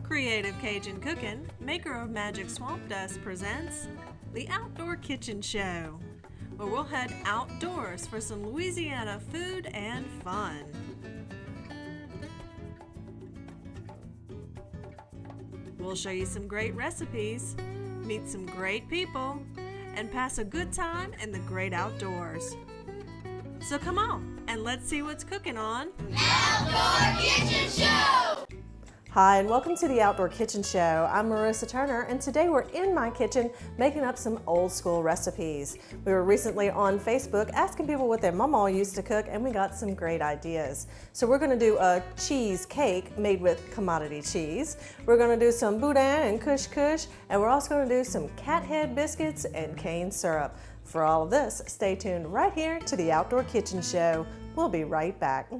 Creative Cajun Cooking, maker of Magic Swamp Dust, presents the Outdoor Kitchen Show, where we'll head outdoors for some Louisiana food and fun. We'll show you some great recipes, meet some great people, and pass a good time in the great outdoors. So come on, and let's see what's cooking on Outdoor Kitchen Show! Hi, and welcome to the Outdoor Kitchen Show. I'm Marissa Turner, and today we're in my kitchen making up some old school recipes. We were recently on Facebook asking people what their mama used to cook, and we got some great ideas. So we're going to do a cheese cake made with commodity cheese. We're going to do some Boudin and Couche-Couche, and we're also going to do some Cathead biscuits and cane syrup. For all of this, stay tuned right here to the Outdoor Kitchen Show. We'll be right back.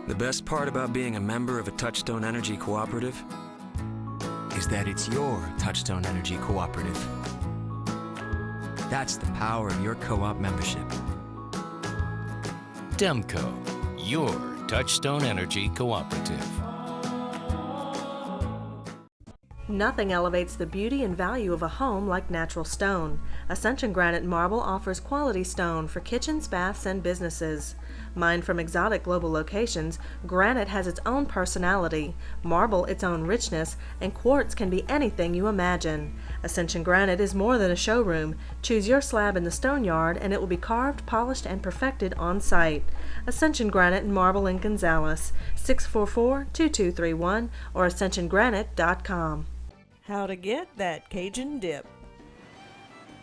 The best part about being a member of a Touchstone Energy Cooperative is that it's your Touchstone Energy Cooperative. That's the power of your co-op membership. Demco, your Touchstone Energy Cooperative. Nothing elevates the beauty and value of a home like natural stone. Ascension Granite Marble offers quality stone for kitchens, baths, and businesses. Mined from exotic global locations, granite has its own personality, marble its own richness, and quartz can be anything you imagine. Ascension Granite is more than a showroom. Choose your slab in the stone yard and it will be carved, polished, and perfected on site. Ascension Granite and Marble in Gonzales, 644-2231 or ascensiongranite.com. how to get that Cajun dip.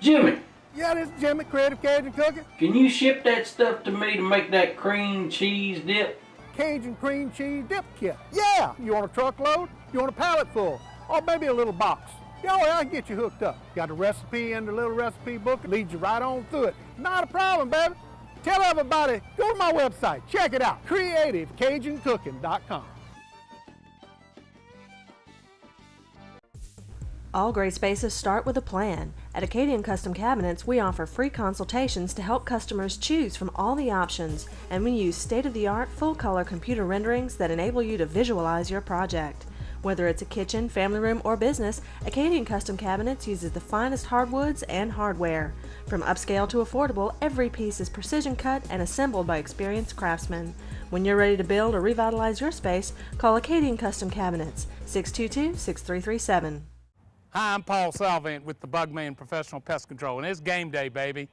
Jimmy, Yeah, this is Jimmy, Creative Cajun Cooking. can you ship that stuff to me to make that cream cheese dip? Cajun cream cheese dip kit. Yeah! You want a truckload? You want a pallet full? Or maybe a little box? Yeah, well, I can get you hooked up. Got a recipe in the little recipe book. It leads you right on through it. Not a problem, baby. Tell everybody, go to my website. Check it out. CreativeCajunCooking.com. All great spaces start with a plan. At Acadian Custom Cabinets, we offer free consultations to help customers choose from all the options, and we use state-of-the-art full-color computer renderings that enable you to visualize your project. Whether it's a kitchen, family room, or business, Acadian Custom Cabinets uses the finest hardwoods and hardware. From upscale to affordable, every piece is precision cut and assembled by experienced craftsmen. When you're ready to build or revitalize your space, call Acadian Custom Cabinets, 622-6337. Hi, I'm Paul Salvant with the Bugman Professional Pest Control, and it's game day, baby.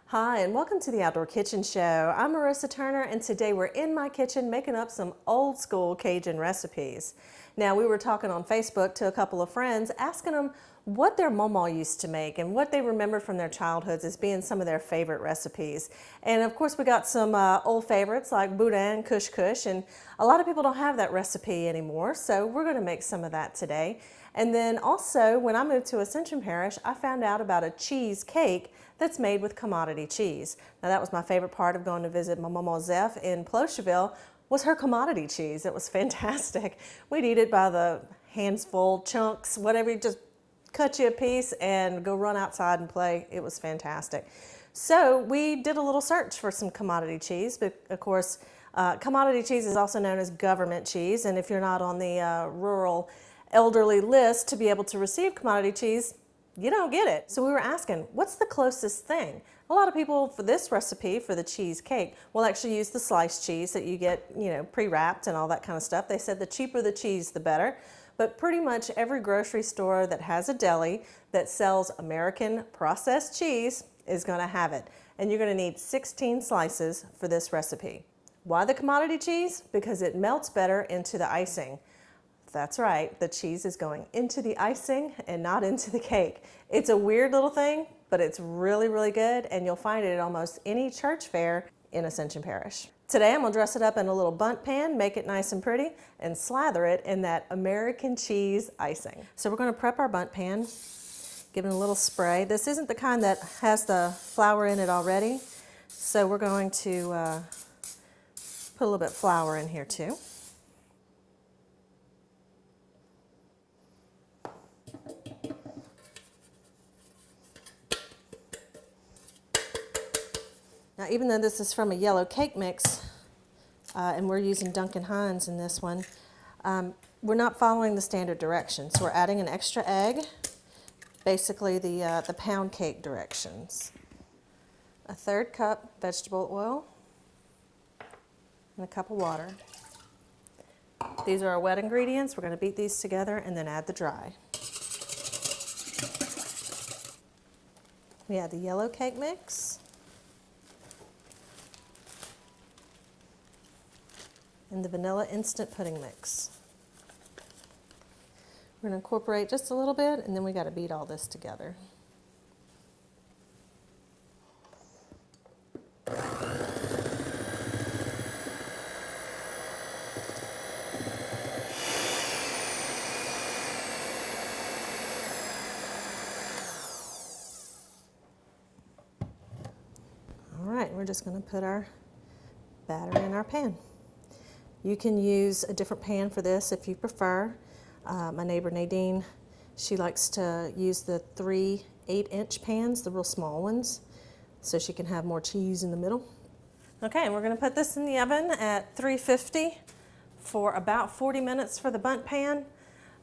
Hi, and welcome to the Outdoor Kitchen Show. I'm Marissa Turner, and today we're in my kitchen making up some old school Cajun recipes. Now, we were talking on Facebook to a couple of friends, asking them what their mama used to make and what they remembered from their childhoods as being some of their favorite recipes. And of course, we got some old favorites like Boudin, Couche-Couche, and a lot of people don't have that recipe anymore, so we're going to make some of that today. And then also, when I moved to Ascension Parish, I found out about a cheese cake that's made with commodity cheese. Now, that was my favorite part of going to visit my mama Zeph in Plocheville, was her commodity cheese. It was fantastic. We'd eat it by the handsful, chunks, whatever, you just cut you a piece and go run outside and play. It was fantastic. So we did a little search for some commodity cheese, but of course, commodity cheese is also known as government cheese, and if you're not on the rural elderly list to be able to receive commodity cheese, you don't get it. So we were asking, what's the closest thing? A lot of people for this recipe, for the cheese cake, will actually use the sliced cheese that you get, pre-wrapped and all that kind of stuff. They said the cheaper the cheese, the better. But pretty much every grocery store that has a deli that sells American processed cheese is going to have it. And you're going to need 16 slices for this recipe. Why the commodity cheese? Because it melts better into the icing. That's right, the cheese is going into the icing and not into the cake. It's a weird little thing, but it's really, really good, and you'll find it at almost any church fair in Ascension Parish. Today I'm going to dress it up in a little bundt pan, make it nice and pretty, and slather it in that American cheese icing. So we're going to prep our bundt pan, give it a little spray. This isn't the kind that has the flour in it already, so we're going to put a little bit of flour in here too. Now, even though this is from a yellow cake mix, and we're using Duncan Hines in this one, we're not following the standard directions. So we're adding an extra egg, basically the pound cake directions. A 1/3 cup vegetable oil, and a cup of water. These are our wet ingredients. We're going to beat these together and then add the dry. We add the yellow cake mix. And the vanilla instant pudding mix. We're going to incorporate just a little bit, and then we got to beat all this together. All right, we're just going to put our batter in our pan. You can use a different pan for this if you prefer. My neighbor Nadine, she likes to use the 3 8-inch pans, the real small ones, so she can have more cheese in the middle. Okay, and we're going to put this in the oven at 350 for about 40 minutes for the bundt pan.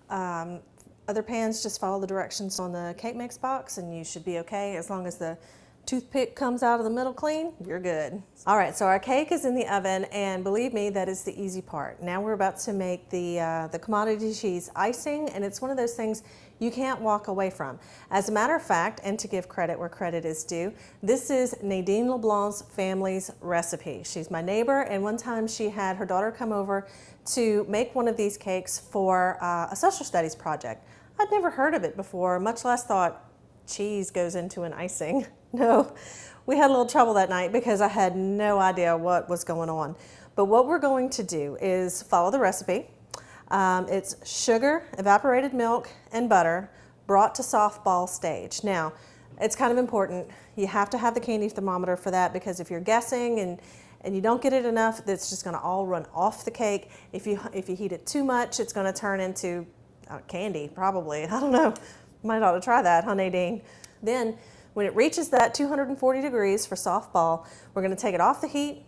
Other pans, just follow the directions on the cake mix box and you should be okay. As long as the toothpick comes out of the middle clean, you're good. All right, so our cake is in the oven, and believe me, that is the easy part. Now we're about to make the commodity cheese icing, and it's one of those things you can't walk away from. As a matter of fact, and to give credit where credit is due, this is Nadine LeBlanc's family's recipe. She's my neighbor, and one time she had her daughter come over to make one of these cakes for a social studies project. I'd never heard of it before, much less thought cheese goes into an icing. No, we had a little trouble that night because I had no idea what was going on. But what we're going to do is follow the recipe. It's sugar, evaporated milk, and butter brought to soft ball stage. Now, it's kind of important. You have to have the candy thermometer for that, because if you're guessing and you don't get it enough, it's just going to all run off the cake. If you heat it too much, it's going to turn into candy, probably. I don't know. Might ought to try that, huh, Nadine? Then, when it reaches that 240 degrees for soft ball, we're going to take it off the heat,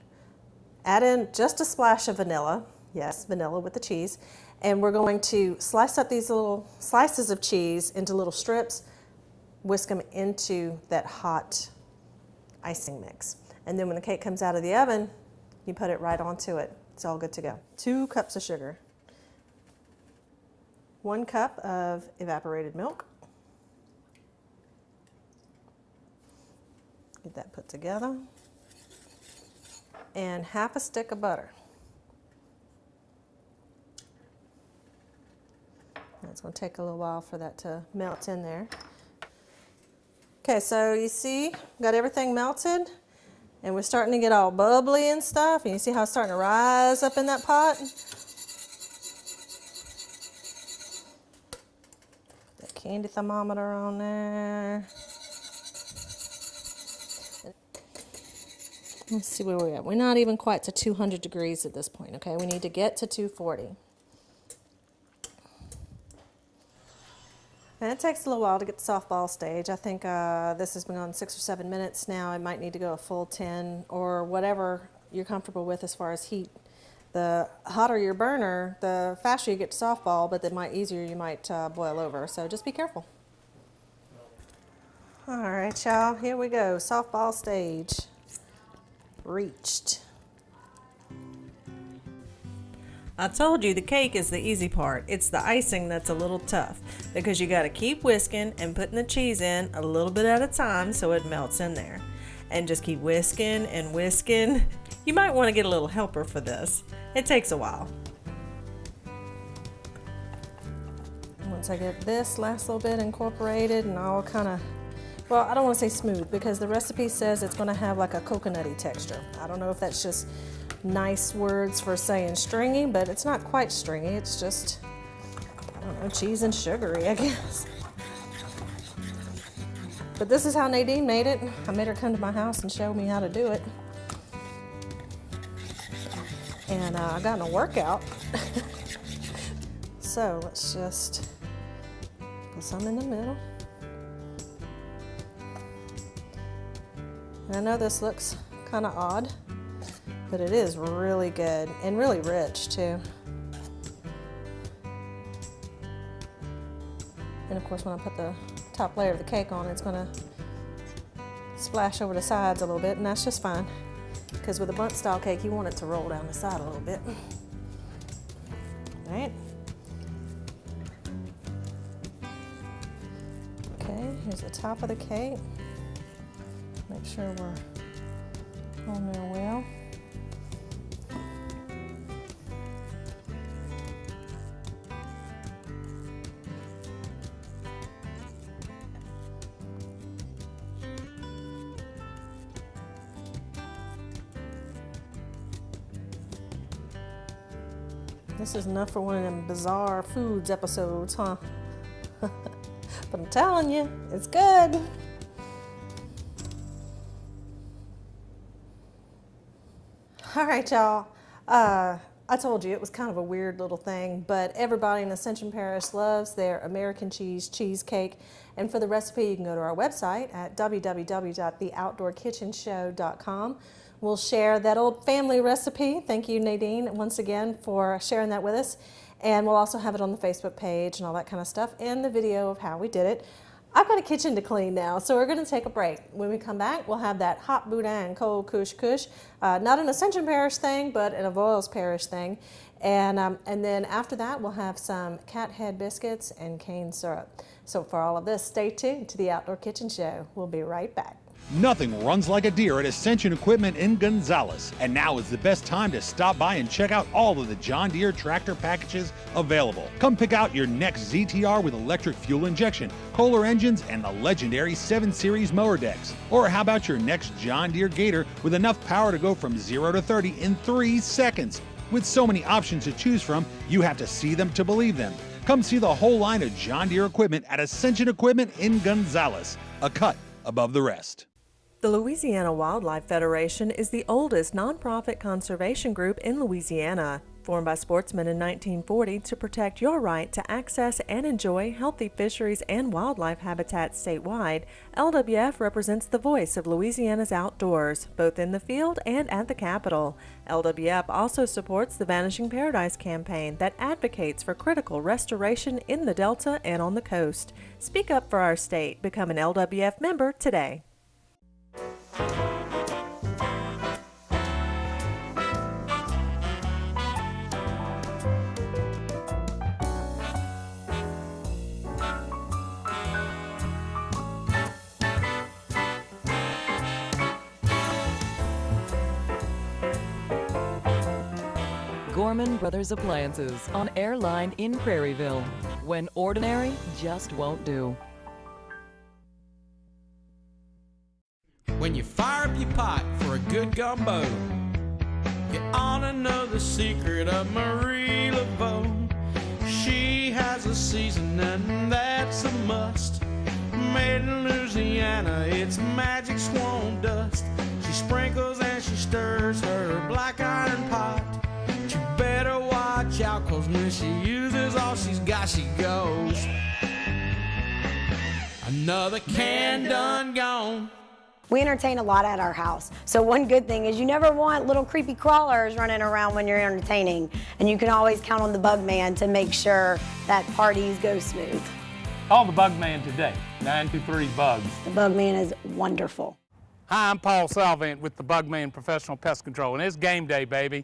add in just a splash of vanilla. Yes, vanilla with the cheese. And we're going to slice up these little slices of cheese into little strips, whisk them into that hot icing mix. And then when the cake comes out of the oven, you put it right onto it. It's all good to go. 2 cups of sugar. 1 cup of evaporated milk. Get that put together. And half a stick of butter. It's going to take a little while for that to melt in there. Okay, so you see, got everything melted, and we're starting to get all bubbly and stuff. And you see how it's starting to rise up in that pot? That candy thermometer on there. Let's see where we're at. We're not even quite to 200 degrees at this point, okay? We need to get to 240. And it takes a little while to get the softball stage. I think this has been on 6 or 7 minutes now. It might need to go a full 10 or whatever you're comfortable with as far as heat. The hotter your burner, the faster you get to softball, but the easier you might boil over. So just be careful. All right, y'all, here we go. Softball stage reached. I told you the cake is the easy part. It's the icing that's a little tough, because you got to keep whisking and putting the cheese in a little bit at a time so it melts in there. And just keep whisking and whisking. You might want to get a little helper for this. It takes a while. Once I get this last little bit incorporated and all kind of, well, I don't want to say smooth, because the recipe says it's going to have like a coconutty texture. I don't know if that's just nice words for saying stringy, but it's not quite stringy. It's just, I don't know, cheese and sugary, I guess. But this is how Nadine made it. I made her come to my house and show me how to do it. And I got in a workout. So let's just put some in the middle. And I know this looks kind of odd, but it is really good and really rich too. And of course, when I put the top layer of the cake on, it's gonna splash over the sides a little bit, and that's just fine. Because with a bundt style cake, you want it to roll down the side a little bit. All right. Okay, here's the top of the cake. Make sure we're on there well. This is enough for one of them bizarre foods episodes, huh? But I'm telling you, it's good. All right, y'all. I told you it was kind of a weird little thing, but everybody in Ascension Parish loves their American cheese cheesecake. And for the recipe, you can go to our website at www.theoutdoorkitchenshow.com. We'll share that old family recipe. Thank you, Nadine, once again for sharing that with us. And we'll also have it on the Facebook page and all that kind of stuff, and the video of how we did it. I've got a kitchen to clean now, so we're going to take a break. When we come back, we'll have that hot Boudin cold Couche-Couche. Not an Ascension Parish thing, but an Avoyelles Parish thing. And then after that, we'll have some Cathead biscuits and cane syrup. So for all of this, stay tuned to the Outdoor Kitchen Show. We'll be right back. Nothing runs like a deer at Ascension Equipment in Gonzales. And now is the best time to stop by and check out all of the John Deere tractor packages available. Come pick out your next ZTR with electric fuel injection, Kohler engines, and the legendary 7 Series mower decks. Or how about your next John Deere Gator with enough power to go from 0 to 30 in 3 seconds? With so many options to choose from, you have to see them to believe them. Come see the whole line of John Deere equipment at Ascension Equipment in Gonzales, a cut above the rest. The Louisiana Wildlife Federation is the oldest nonprofit conservation group in Louisiana. Formed by sportsmen in 1940 to protect your right to access and enjoy healthy fisheries and wildlife habitats statewide, LWF represents the voice of Louisiana's outdoors, both in the field and at the Capitol. LWF also supports the Vanishing Paradise campaign that advocates for critical restoration in the Delta and on the coast. Speak up for our state. Become an LWF member today. Gorman Brothers Appliances on Airline in Prairieville. When ordinary just won't do. When you fire up your pot for a good gumbo, you ought to know the secret of Marie Laveau. She has a seasoning that's a must. Made in Louisiana, it's magic swan dust. She sprinkles and she stirs her black iron pot. But you better watch out, 'cause when she uses all she's got, she goes. Another can done gone. We entertain a lot at our house. So one good thing is you never want little creepy crawlers running around when you're entertaining. And you can always count on the Bug Man to make sure that parties go smooth. Call the Bug Man today, 923-BUGS. The Bug Man is wonderful. Hi, I'm Paul Salvant with the Bug Man Professional Pest Control, and it's game day, baby.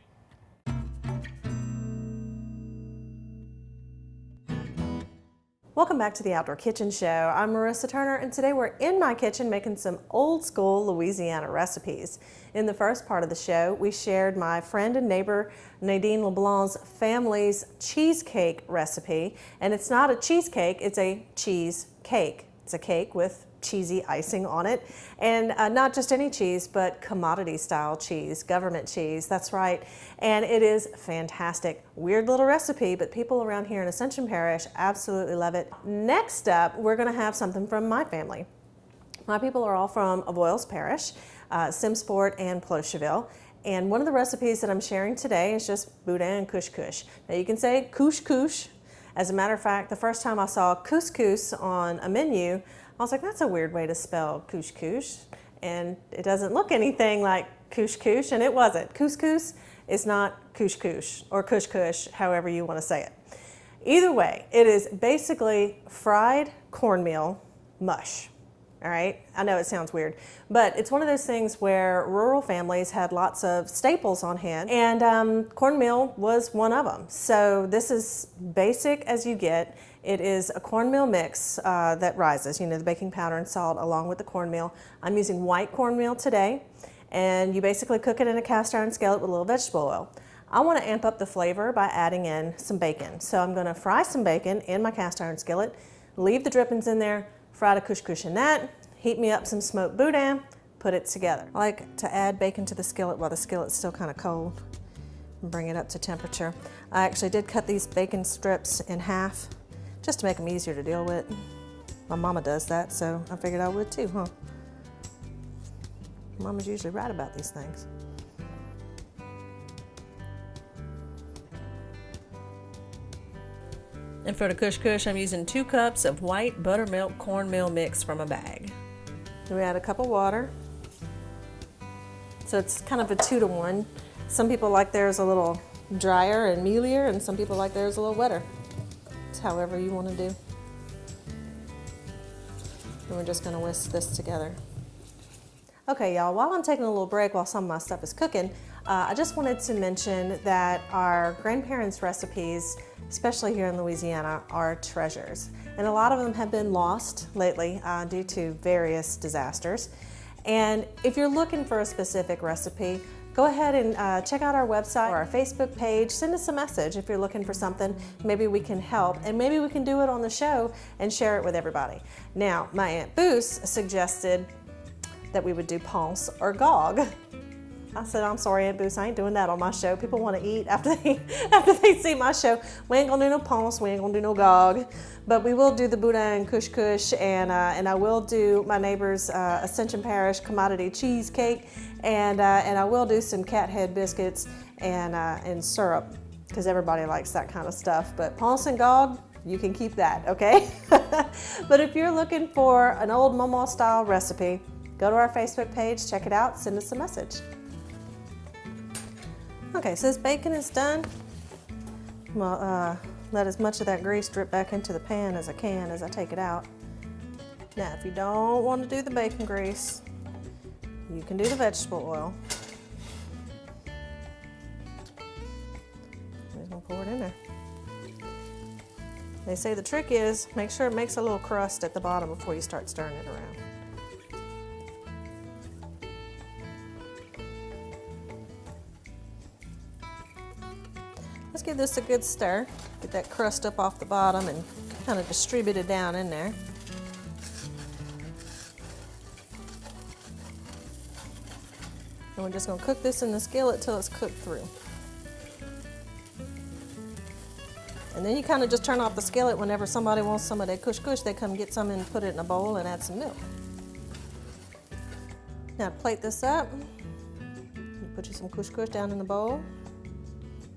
Welcome back to the Outdoor Kitchen Show. I'm Marissa Turner, and today we're in my kitchen making some old school Louisiana recipes. In the first part of the show, we shared my friend and neighbor Nadine LeBlanc's family's cheesecake recipe, and it's not a cheesecake, it's a cheese cake. It's a cake with cheesy icing on it, and not just any cheese, but commodity style cheese, government cheese, that's right, and it is fantastic. Weird little recipe, but people around here in Ascension Parish absolutely love it. Next up, we're going to have something from my family. My people are all from Avoyelles Parish, Simsport and Plocheville, and one of the recipes that I'm sharing today is just Boudin Couche-Couche. Now you can say Couche-Couche. As a matter of fact, the first time I saw couscous on a menu, I was like, that's a weird way to spell Couche-Couche, and it doesn't look anything like Couche-Couche, and it wasn't. Couscous is not Couche-Couche or Couche-Couche, however you want to say it. Either way, it is basically fried cornmeal mush. All right, I know it sounds weird, but it's one of those things where rural families had lots of staples on hand, and cornmeal was one of them. So this is basic as you get. It is a cornmeal mix that rises, you know, the baking powder and salt along with the cornmeal. I'm using white cornmeal today, and you basically cook it in a cast iron skillet with a little vegetable oil. I want to amp up the flavor by adding in some bacon. So I'm going to fry some bacon in my cast iron skillet, leave the drippings in there, fry the couche-couche in that, heat me up some smoked Boudin, put it together. I like to add bacon to the skillet while the skillet's still kind of cold and bring it up to temperature. I actually did cut these bacon strips in half just to make them easier to deal with. My mama does that, so I figured I would too, huh? Mama's usually right about these things. And for the couche-couche, I'm using 2 cups of white buttermilk cornmeal mix from a bag. Then we add a cup of water. So it's kind of a 2 to 1. Some people like theirs a little drier and mealier, and some people like theirs a little wetter. It's however you want to do. And we're just going to whisk this together. Okay, y'all, while I'm taking a little break while some of my stuff is cooking, I just wanted to mention that our grandparents' recipes, especially here in Louisiana, are treasures. And a lot of them have been lost lately due to various disasters. And if you're looking for a specific recipe, go ahead and check out our website or our Facebook page. Send us a message if you're looking for something. Maybe we can help, and maybe we can do it on the show and share it with everybody. Now, my Aunt Boos suggested that we would do ponce or gog. I said, I'm sorry, Aunt Boos, I ain't doing that on my show. People want to eat after they see my show. We ain't gonna do no ponce, we ain't gonna do no gog, but we will do the Boudin and Couche-Couche, and I will do my neighbor's Ascension Parish commodity cheesecake, and I will do some Cathead biscuits and syrup, because everybody likes that kind of stuff. But ponce and gog, you can keep that, okay? But if you're looking for an old mama style recipe, go to our Facebook page, check it out, send us a message. Okay, so this bacon is done. I'll let as much of that grease drip back into the pan as I can as I take it out. Now, if you don't want to do the bacon grease, you can do the vegetable oil. I'm just gonna pour it in there. They say the trick is make sure it makes a little crust at the bottom before you start stirring it around. Let's give this a good stir. Get that crust up off the bottom and kind of distribute it down in there. And we're just going to cook this in the skillet till it's cooked through. And then you kind of just turn off the skillet whenever somebody wants some of that couche-couche. They come get some and put it in a bowl and add some milk. Now to plate this up, you put you some couche-couche down in the bowl.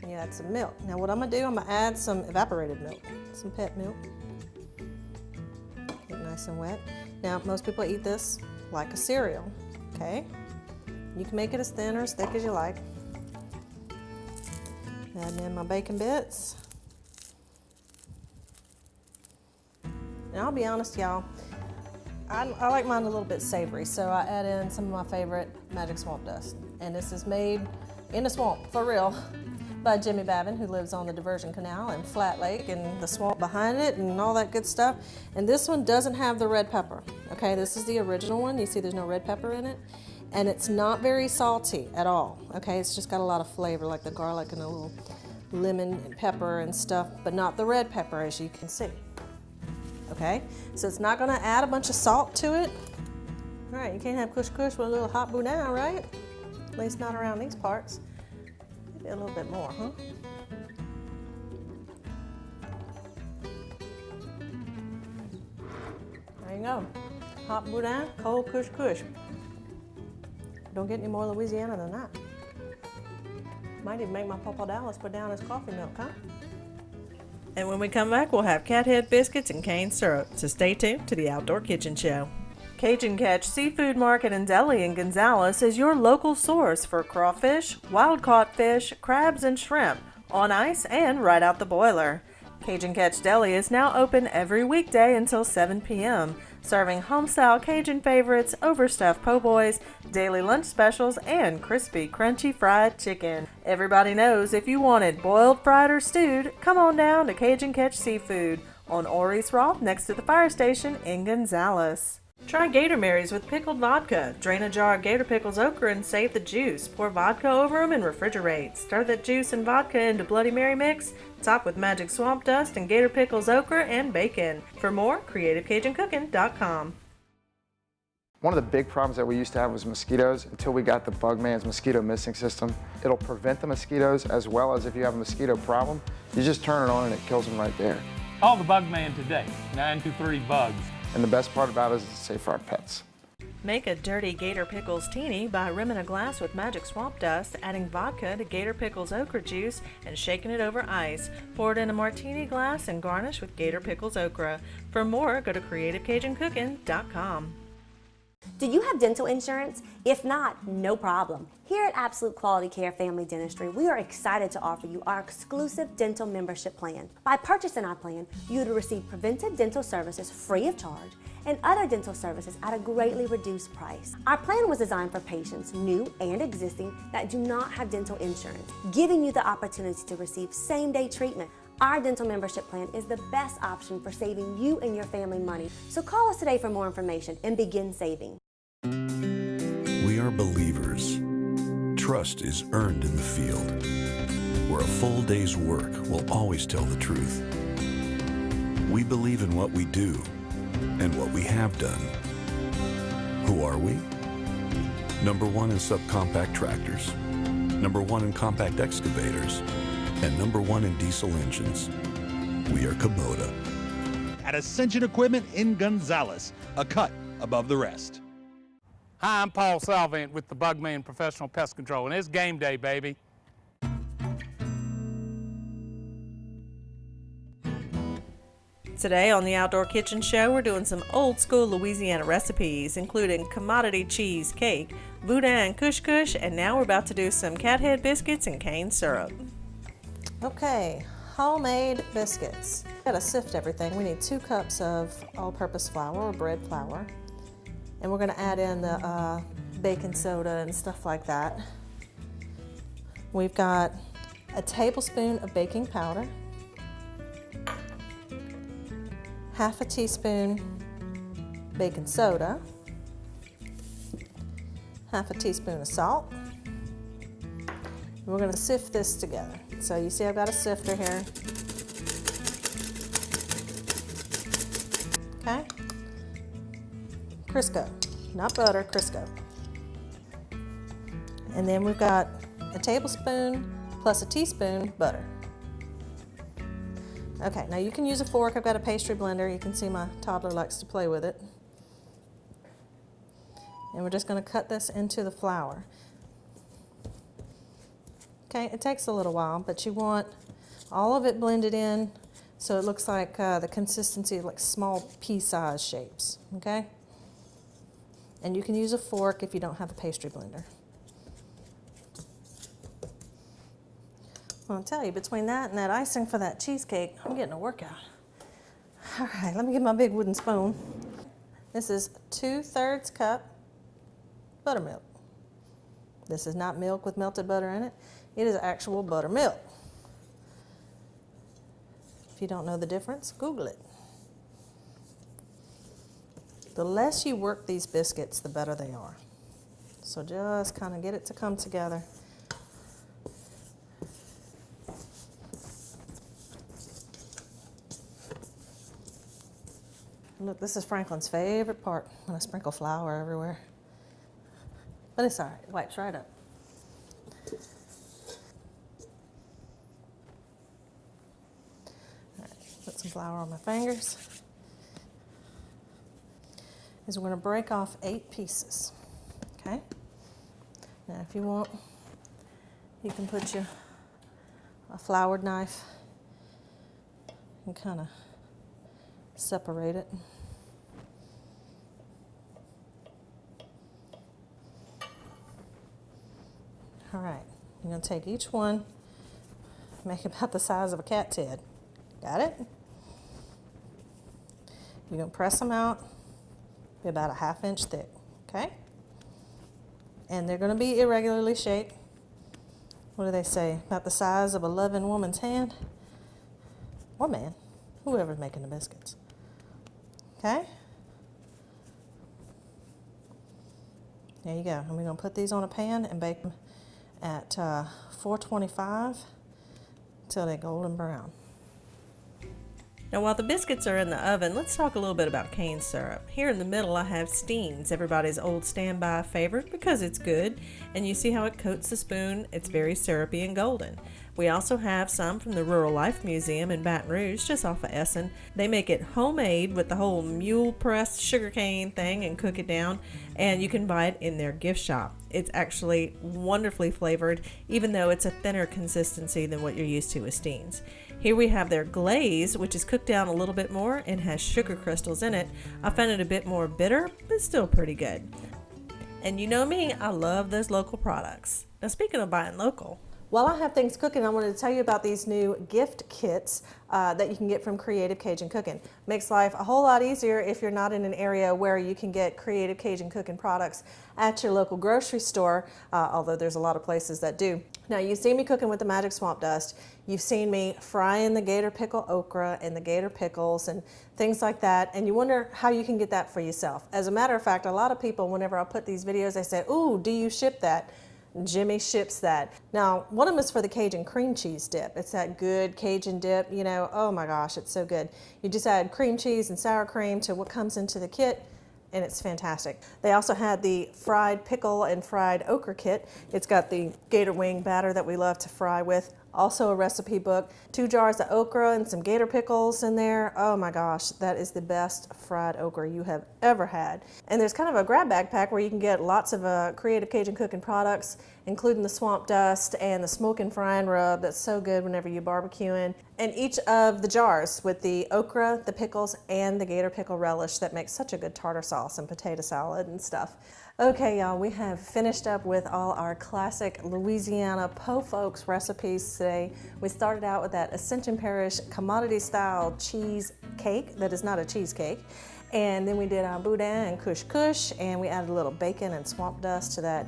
And you add some milk. Now what I'm gonna do, I'm gonna add some evaporated milk, some pet milk. Get nice and wet. Now most people eat this like a cereal, okay? You can make it as thin or as thick as you like. Adding in my bacon bits. And I'll be honest, y'all, I like mine a little bit savory, so I add in some of my favorite magic swamp dust. And this is made in the swamp, for real, by Jimmy Babin, who lives on the Diversion Canal and Flat Lake and the swamp behind it and all that good stuff. And this one doesn't have the red pepper, okay? This is the original one. You see there's no red pepper in it. And it's not very salty at all, okay? It's just got a lot of flavor, like the garlic and a little lemon and pepper and stuff, but not the red pepper, as you can see, okay? So it's not gonna add a bunch of salt to it. All right, you can't have couche-couche with a little hot Boudin, right? At least not around these parts. Maybe a little bit more, huh? There you go. Hot Boudin, cold couche-couche. Don't get any more Louisiana than that. Might even make my Papa Dallas put down his coffee milk, huh? And when we come back, we'll have Cathead biscuits and cane syrup. So stay tuned to the Outdoor Kitchen Show. Cajun Catch Seafood Market and Deli in Gonzales is your local source for crawfish, wild-caught fish, crabs, and shrimp, on ice and right out the boiler. Cajun Catch Deli is now open every weekday until 7 p.m., serving home-style Cajun favorites, overstuffed po' boys, daily lunch specials, and crispy, crunchy fried chicken. Everybody knows if you wanted boiled, fried, or stewed, come on down to Cajun Catch Seafood on Oris Roth next to the fire station in Gonzales. Try Gator Marys with pickled vodka. Drain a jar of Gator Pickles okra and save the juice. Pour vodka over them and refrigerate. Stir that juice and vodka into Bloody Mary mix. Top with magic swamp dust and Gator Pickles okra and bacon. For more, CreativeCajunCooking.com. One of the big problems that we used to have was mosquitoes until we got the Bugman's mosquito missing system. It'll prevent the mosquitoes as well as if you have a mosquito problem, you just turn it on and it kills them right there. Call the Bugman today, 923-BUGS. And the best part about it is it's safe for our pets. Make a dirty Gator Pickles teeny by rimming a glass with magic swamp dust, adding vodka to Gator Pickles okra juice, and shaking it over ice. Pour it in a martini glass and garnish with Gator Pickles okra. For more, go to CreativeCajunCooking.com. Do you have dental insurance? If not, no problem. Here at Absolute Quality Care Family Dentistry, we are excited to offer you our exclusive dental membership plan. By purchasing our plan, you will receive preventive dental services free of charge and other dental services at a greatly reduced price. Our plan was designed for patients, new and existing, that do not have dental insurance, giving you the opportunity to receive same-day treatment. Our dental membership plan is the best option for saving you and your family money. So call us today for more information and begin saving. We are believers. Trust is earned in the field, where a full day's work will always tell the truth. We believe in what we do and what we have done. Who are we? Number one in subcompact tractors, number one in compact excavators, and number one in diesel engines. We are Kubota. At Ascension Equipment in Gonzales, a cut above the rest. Hi, I'm Paul Salvant with the Bugman Professional Pest Control, and it's game day, baby. Today on the Outdoor Kitchen Show, we're doing some old school Louisiana recipes, including commodity cheese cake, Boudin and Couche-Couche, and now we're about to do some Cathead biscuits and cane syrup. Okay, homemade biscuits. Gotta sift everything. We need 2 cups of all-purpose flour or bread flour. And we're going to add in the baking soda and stuff like that. We've got a tablespoon of baking powder, half a teaspoon baking soda, half a teaspoon of salt. We're going to sift this together. So you see I've got a sifter here. Okay. Crisco, not butter, Crisco. And then we've got a tablespoon plus a teaspoon butter. Okay, now you can use a fork. I've got a pastry blender. You can see my toddler likes to play with it. And we're just going to cut this into the flour. Okay, it takes a little while, but you want all of it blended in so it looks like the consistency of like small pea-sized shapes, okay? And you can use a fork if you don't have a pastry blender. Well, I'll tell you, between that and that icing for that cheesecake, I'm getting a workout. All right, let me get my big wooden spoon. This is 2/3 cup buttermilk. This is not milk with melted butter in it. It is actual buttermilk. If you don't know the difference, Google it. The less you work these biscuits, the better they are. So just kind of get it to come together. Look, this is Franklin's favorite part, when I sprinkle flour everywhere. But it's all right, it wipes right up. All right, put some flour on my fingers. Is we're going to break off 8 pieces, okay? Now if you want, you can put a floured knife and kind of separate it. All right, you're gonna take each one, make it about the size of a cat's head. Got it? You're gonna press them out, be about a 1/2 inch thick, okay? And they're gonna be irregularly shaped. What do they say? About the size of a loving woman's hand, or man, whoever's making the biscuits, okay? There you go. And we're gonna put these on a pan and bake them at 425 till they're golden brown. Now while the biscuits are in the oven, let's talk a little bit about cane syrup. Here in the middle I have Steen's, everybody's old standby favorite because it's good, and you see how it coats the spoon. It's very syrupy and golden. We also have some from the Rural Life Museum in Baton Rouge, just off of Essen. They make it homemade with the whole mule pressed sugarcane thing and cook it down, and you can buy it in their gift shop. It's actually wonderfully flavored, even though it's a thinner consistency than what you're used to with Steen's. Here we have their glaze, which is cooked down a little bit more and has sugar crystals in it. I found it a bit more bitter, but still pretty good. And you know me, I love those local products. Now speaking of buying local, while I have things cooking, I wanted to tell you about these new gift kits that you can get from Creative Cajun Cooking. Makes life a whole lot easier if you're not in an area where you can get Creative Cajun Cooking products at your local grocery store, although there's a lot of places that do. Now, you've seen me cooking with the Magic Swamp Dust. You've seen me frying the gator pickle okra and the gator pickles and things like that, and you wonder how you can get that for yourself. As a matter of fact, a lot of people, whenever I put these videos, they say, "Ooh, do you ship that?" Jimmy ships that. Now, one of them is for the Cajun cream cheese dip. It's that good Cajun dip, you know, oh my gosh, it's so good. You just add cream cheese and sour cream to what comes into the kit, and it's fantastic. They also had the fried pickle and fried okra kit. It's got the gator wing batter that we love to fry with. Also a recipe book, 2 jars of okra and some gator pickles in there. Oh my gosh, that is the best fried okra you have ever had. And there's kind of a grab backpack where you can get lots of Creative Cajun Cooking products, including the swamp dust and the smoke and frying rub that's so good whenever you're barbecuing. And each of the jars with the okra, the pickles, and the gator pickle relish that makes such a good tartar sauce and potato salad and stuff. Okay, y'all, we have finished up with all our classic Louisiana po' folks recipes today. We started out with that Ascension Parish commodity-style cheesecake that is not a cheesecake. And then we did our Boudin and Couche-Couche, and we added a little bacon and swamp dust to that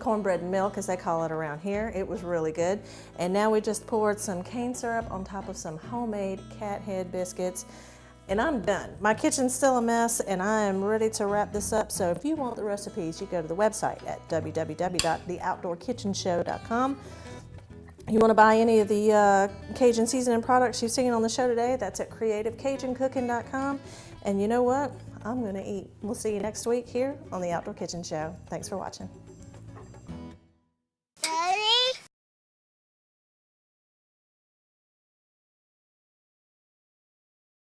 cornbread milk, as they call it around here. It was really good. And now we just poured some cane syrup on top of some homemade Cathead biscuits. And I'm done. My kitchen's still a mess, and I am ready to wrap this up. So if you want the recipes, you go to the website at www.theoutdoorkitchenshow.com. You want to buy any of the Cajun seasoning products you've seen on the show today, that's at creativecajunCooking.com. And you know what? I'm going to eat. We'll see you next week here on The Outdoor Kitchen Show. Thanks for watching.